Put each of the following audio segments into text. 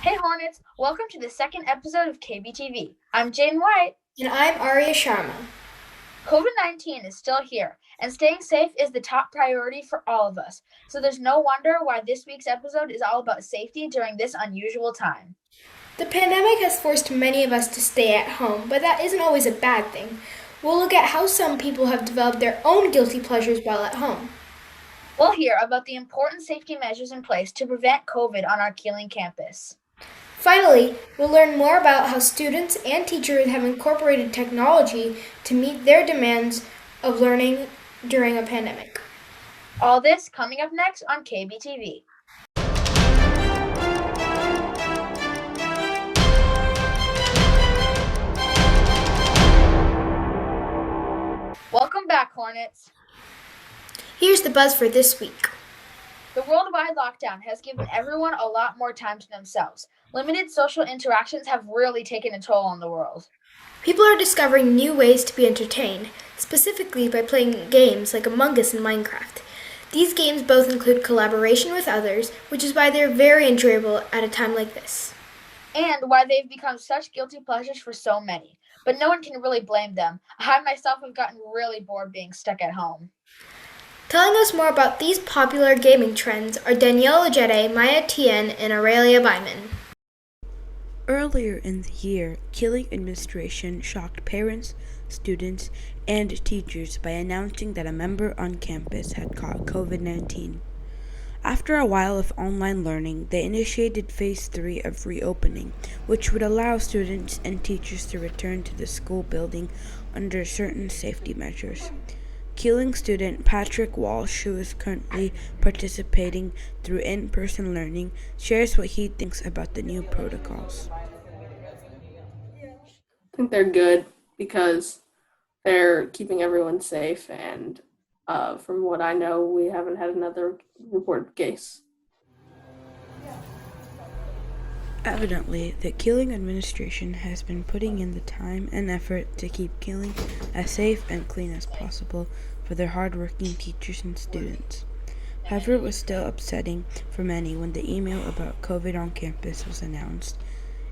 Hey Hornets, welcome to the second episode of KBTV. I'm Jane White. And I'm Arya Sharma. COVID-19 is still here, and staying safe is the top priority for all of us. So there's no wonder why this week's episode is all about safety during this unusual time. The pandemic has forced many of us to stay at home, but that isn't always a bad thing. We'll look at how some people have developed their own guilty pleasures while at home. We'll hear about the important safety measures in place to prevent COVID on our Keeling campus. Finally, we'll learn more about how students and teachers have incorporated technology to meet their demands of learning during a pandemic. All this coming up next on KBTV. Welcome back, Hornets. Here's the buzz for this week. The worldwide lockdown has given everyone a lot more time to themselves. Limited social interactions have really taken a toll on the world. People are discovering new ways to be entertained, specifically by playing games like Among Us and Minecraft. These games both include collaboration with others, which is why they're very enjoyable at a time like this. And why they've become such guilty pleasures for so many. But no one can really blame them. I myself have gotten really bored being stuck at home. Telling us more about these popular gaming trends are Danielle Legette, Maya Tien, and Aurelia Byman. Earlier in the year, Keeling administration shocked parents, students, and teachers by announcing that a member on campus had caught COVID-19. After a while of online learning, they initiated Phase 3 of reopening, which would allow students and teachers to return to the school building under certain safety measures. Keeling student Patrick Walsh, who is currently participating through in-person learning, shares what he thinks about the new protocols. I think they're good because they're keeping everyone safe, and from what I know, we haven't had another reported case. Evidently, the Keeling administration has been putting in the time and effort to keep Keeling as safe and clean as possible for their hard-working teachers and students. However, it was still upsetting for many when the email about COVID on campus was announced.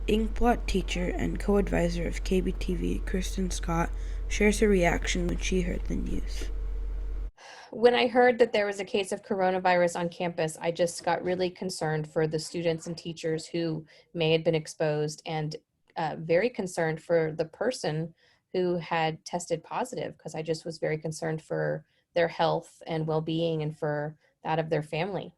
Inkblot teacher and co-advisor of KBTV, Kristen Scott, shares her reaction when she heard the news. When I heard that there was a case of coronavirus on campus, I just got really concerned for the students and teachers who may have been exposed, and very concerned for the person who had tested positive, because I just was very concerned for their health and well-being and for that of their family.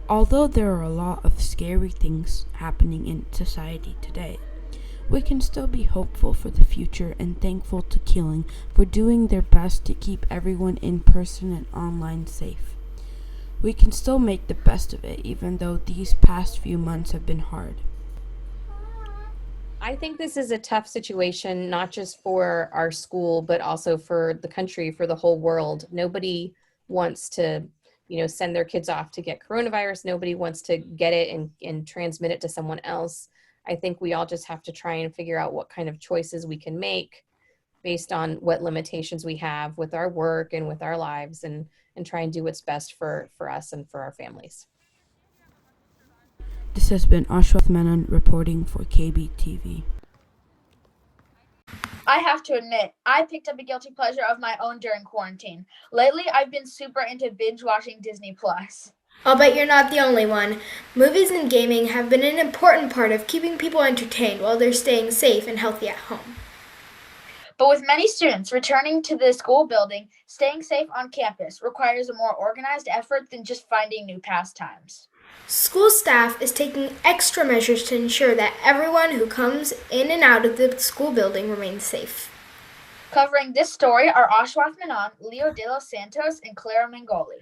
Although there are a lot of scary things happening in society today, we can still be hopeful for the future and thankful to Keeling for doing their best to keep everyone in person and online safe. We can still make the best of it, even though these past few months have been hard. I think this is a tough situation, not just for our school, but also for the country, for the whole world. Nobody wants to, send their kids off to get coronavirus. Nobody wants to get it and transmit it to someone else. I think we all just have to try and figure out what kind of choices we can make based on what limitations we have with our work and with our lives, and try and do what's best for us and for our families. This has been Ashwath Menon reporting for KBTV. I have to admit, I picked up a guilty pleasure of my own during quarantine. Lately, I've been super into binge watching Disney Plus. I'll bet you're not the only one. Movies and gaming have been an important part of keeping people entertained while they're staying safe and healthy at home. But with many students returning to the school building, staying safe on campus requires a more organized effort than just finding new pastimes. School staff is taking extra measures to ensure that everyone who comes in and out of the school building remains safe. Covering this story are Ashwath Menon, Leo De Los Santos, and Clara Mangoli.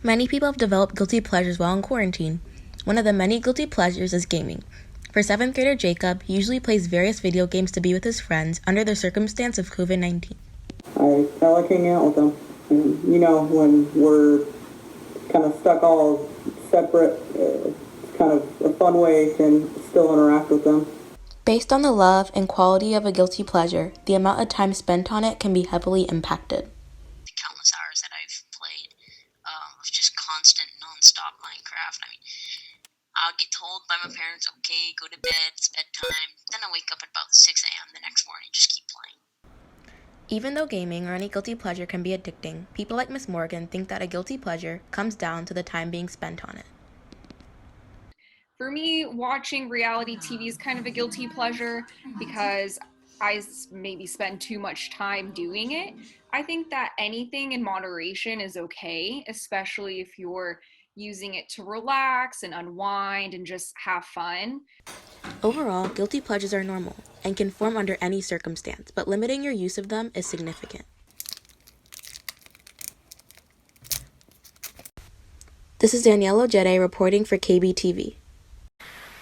Many people have developed guilty pleasures while in quarantine. One of the many guilty pleasures is gaming. For 7th grader Jacob, he usually plays various video games to be with his friends under the circumstance of COVID-19. I like hanging out with them. And, when we're kind of stuck all separate, it's kind of a fun way to still interact with them. Based on the love and quality of a guilty pleasure, the amount of time spent on it can be heavily impacted. Countless and stop Minecraft. I mean, I'll get told by my parents, okay, go to bed, it's bedtime. Then I wake up at about 6 a.m. the next morning, just keep playing. Even though gaming or any guilty pleasure can be addicting, people like Miss Morgan think that a guilty pleasure comes down to the time being spent on it. For me, watching reality TV is kind of a guilty pleasure because I maybe spend too much time doing it. I think that anything in moderation is okay, especially if you're using it to relax and unwind and just have fun. Overall, guilty pleasures are normal and can form under any circumstance, but limiting your use of them is significant. This is Danielle Ojede reporting for KBTV.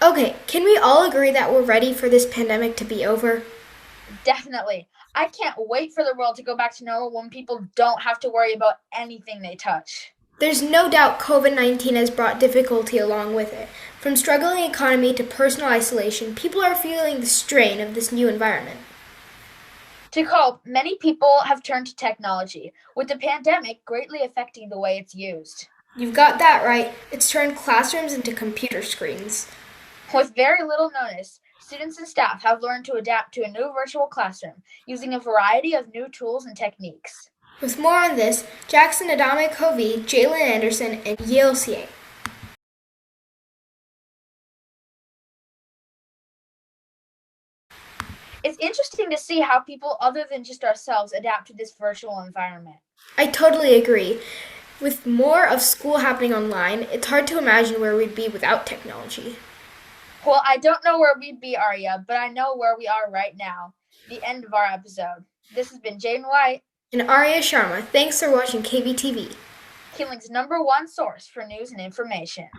Okay, can we all agree that we're ready for this pandemic to be over? Definitely. I can't wait for the world to go back to normal when people don't have to worry about anything they touch. There's no doubt COVID-19 has brought difficulty along with it. From struggling economy to personal isolation, people are feeling the strain of this new environment. To cope, many people have turned to technology, with the pandemic greatly affecting the way it's used. You've got that right. It's turned classrooms into computer screens. With very little notice, students and staff have learned to adapt to a new virtual classroom using a variety of new tools and techniques. With more on this, Jackson Adame Covey, Jalen Anderson, and Yale Siang. It's interesting to see how people other than just ourselves adapt to this virtual environment. I totally agree. With more of school happening online, it's hard to imagine where we'd be without technology. Well, I don't know where we'd be, Arya, but I know where we are right now. The end of our episode. This has been Jane White and Arya Sharma. Thanks for watching KBTV, Keeling's #1 source for news and information.